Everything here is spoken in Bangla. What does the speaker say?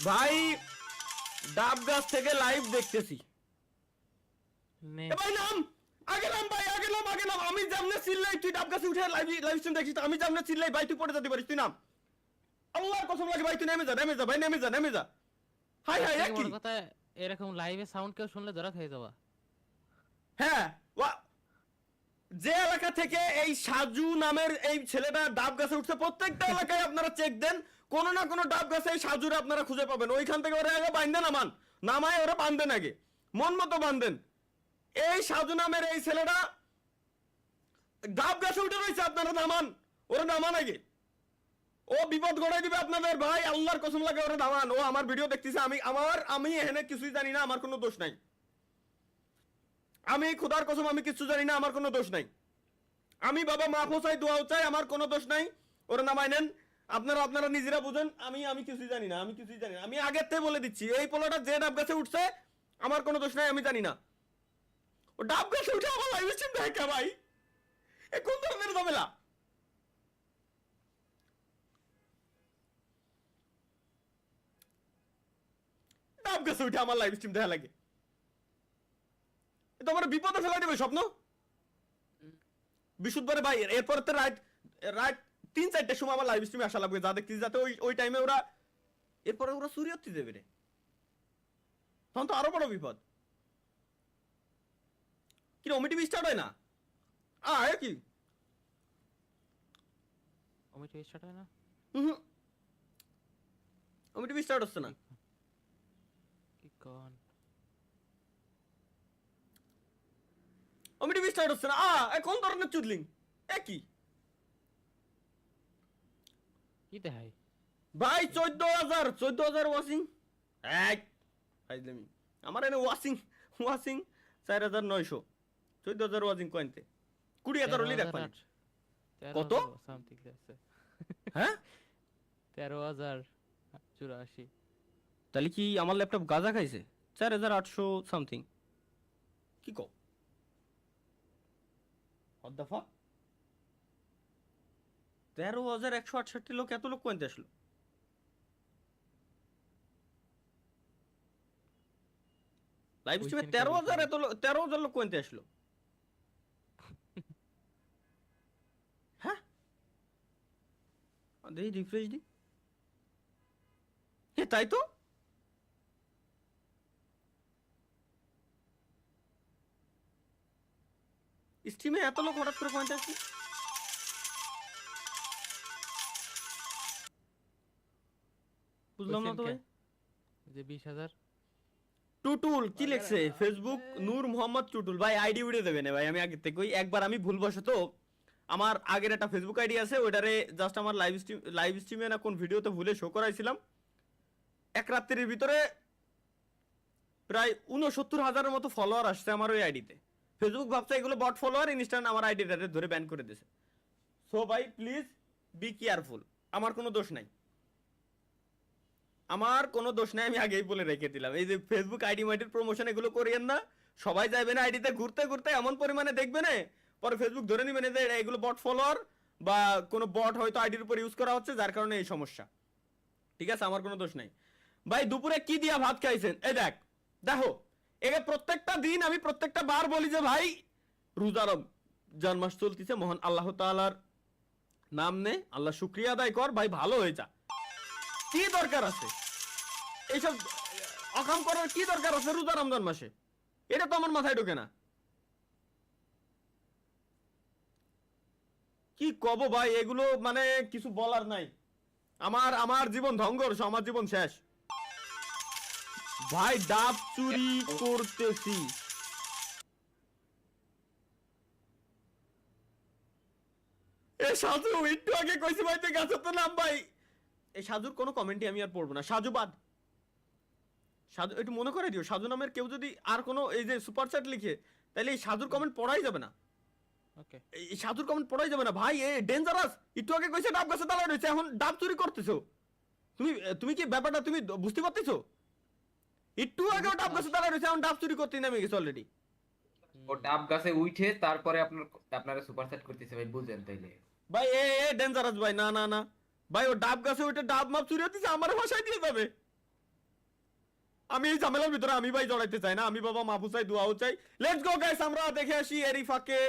ভাই ডাব গাছ থেকে লাইভ দেখতেছি। ভাই নাম আগে নাম, ভাই আগে নাম, আগে নাম। আমি জামনে চিল্লাই, তুই ডাব গাছে উঠে লাইভ স্ট্রিম দেখিস। আমি জামনে চিল্লাই, ভাই তুই পড়ে যেতে পারিস, তুই নাম। আল্লাহর কসম লাগে ভাই, তুই নেমে যা, নেমে যা ভাই, নেমে যা, নেমে যা। হাই হাই কি কথা, এরকম লাইভে সাউন্ড কেউ শুনলে ধরা খেয়ে যাবা। হ্যাঁ, যে এলাকা থেকে এই সাজু নামের এই ছেলেটা ডাব গাছে উঠছে, প্রত্যেকটা এলাকায় আপনারা চেক দেন, কোন না কোন ডাব গাছে এই সাজুরে আপনারা খুঁজে পাবেন। ওইখান থেকে ওরা আগে বাঁধেন, নামান নামায় ওরা বাঁধেন, আগে মন মতো বাঁধেন। এই সাজু নামের এই ছেলেটা ডাব গাছে উঠে রয়েছে, আপনারা নামান, ওরা নামান আগে। ও বিপদ গড়াই দিবে আপনাদের, ভাই আল্লাহর কসম লাগে ওরা নামান। ও আমার ভিডিও দেখতেছে, আমি এখানে কিছুই জানি না, আমার কোনো দোষ নাই। আমি খোদার কসম আমি কিছু জানি না, আমার কোনো দোষ নাই। আমি বাবা মাফ চাই, দোয়াও চাই, আমার কোনো দোষ নাই। ওরা নামাই নেন, আপনারা নিজেরা বুঝেন। আমি কিছুই জানি না, আমি কিছুই জানি না। আমি আগের থেকে বলে দিচ্ছি, এই পোলাটা যে ডাব গাছে উঠছে আমার কোনো দোষ নাই, আমি জানি না। ও ডাব গাছে উঠে আমার লাইভ স্ট্রিম দেখে, ভাই এ কোন ধরনের ঝামেলা? ডাব গাছে উঠে আমার লাইভ স্ট্রিম দেখা লাগে, এ তো আমার বিপদে ফেলা দেবে স্বপ্ন। বিশুদ্ধবারে ভাই এরপর তো রাত 3-4টার সময় আমার লাইভ স্ট্রিমে আসা লাগবে, যা দেখতেছি, যাতে ওই টাইমে ওরা এরপরে ওরা চুরি হতে দেবে রে, তখন তো আরো বড় বিপদ। কি ওমিটিভি স্টার্ট হয় না? কি ওমিটিভি স্টার্ট হয় না? হুম, ওমিটিভি স্টার্ট হচ্ছে না। কি কোন ওমিটিভি স্টার্ট হচ্ছে না। কোন ধরনের চুদলিং কি কি দেখাই ভাই? 14,000 ওয়াচিং। আমার এনে ওয়াচিং 4,900, 14,000 ওয়াচিং কয়েনতে 20,000 হলেই রাখবেন। কত সামথিং আছে? হ্যাঁ 13,084। তাহলে কি আমার ল্যাপটপ গাজা খাইছে? 4,800 সামথিং। কি কো হোয়াট দ্য ফাক? 13,168 লোক, এত লোক কইতে আসলো? লাইভ স্ট্রিমে 13,000 লোক কইতে আসলো? হ্যাঁ দেখি রিফ্রেশ দি, তাই তো। স্ট্রিমে এত লোক হঠাৎ করে কইতে আসলো? বুঝলাম না তো ভাই। যে 20,000 টুটুল কি লিখছে? ফেসবুক নূর মোহাম্মদ টুটুল। ভাই আইডি উড়ে দেবে না ভাই, আমি আগে থেকে একবার আমি ভুলবশত আমার আগের একটা ফেসবুক আইডি আছে, ওইটারে জাস্ট আমার লাইভ স্ট্রিমে না কোন ভিডিওতে ভুলে শো করাইছিলাম। এক রাত্রির ভিতরে প্রায় 69,000-এর মতো ফলোয়ার আসছে আমার ওই আইডিতে। ফেসবুক ভাবছে এগুলো বট ফলোয়ার, ইনস্ট্যান্ট আমার আইডিটারে ধরে ব্যান করে দিয়েছে। সো ভাই প্লিজ বি কেয়ারফুল, আমার কোনো দোষ নাই, আমার কোনো দোষ নাই, আমি আগেই বলে রেখে দিলাম। এই যে ফেসবুক আইডি মাইডির প্রমোশন এগুলো করিয়েন না। সবাই যাবেন আইডিতে ঘুরতে ঘুরতে এমন পরিমাণে দেখবে না, পরে ফেসবুক ধরে নিবেন যে এগুলো বট ফলোয়ার বা কোনো বট হয়তো আইডির উপর ইউজ করা হচ্ছে, যার কারণে এই সমস্যা। ঠিক আছে, আমার কোনো দোষ নাই। ভাই দুপুরে কি দিয়া ভাত খাইছেন? এই দেখো একে প্রত্যেকটা দিন আমি প্রত্যেকটা বার বলি যে ভাই রোজা রমজান মাস চলতেছে, মহান আল্লাহ তাআলার নাম নে, আল্লাহ শুকরিয়া আদায় কর, ভাই ভালো হয়ে যা। কি দরকার আছে এইসব অকাম করার? কি দরকার আছে রোজা রমজান মাসে? এটা তো আমার মাথায় ঢোকে না। কি কব ভাই, এগুলো মানে কিছু বলার নাই। আমার জীবন ধ্বংস, আমার জীবন শেষ। ভাই ডাব চুরি করতেছি, এ সাজু একটু আগে কইছি ভাই তুই গাছের তো নাম। ভাই এই সাজুর কোনো কমেন্টই আমি আর পড়বো না, সাজু বাদ। সাজু একটু মনে করে দিও, সাজু নামের কেউ যদি আর কোনো এই যে সুপার চ্যাট লিখে, তাহলে এই সাজুর কমেন্ট পড়াই যাবে না। ওকে, এই সাধুর কমেন্ট পড়াই যাবে না ভাই, এ ডেঞ্জারাস। একটু আগে কইছে ডাব গাছে দাঁড়ায় রয়েছে, এখন ডাব চুরি করতেছো। তুমি কি ব্যাপারটা তুমি বুঝতে পারতেছো? একটু আগে ডাব গাছে দাঁড়ায় রয়েছে, এখন ডাব চুরি করতে নেমে গেছে অলরেডি। ও ডাব গাছে উঠে তারপরে আপনারা সুপার সেট করতেছে ভাই, বুঝেন তাইলে? ভাই এ ডেঞ্জারাস ভাই, না না না ভাই, ও ডাব গাছে ওইটা ডাব মাপ চুরি হতেছে, আমার ভাষায় দিয়ে যাবে। আমি এই ঝামেলার ভিতরে আমি ভাই জড়াইতে চাই না, আমি বাবা মাহফুজ চাই, দোয়াও চাই। লেটস গো গাইস, আমরা দেখে আসি এরই ফাঁকে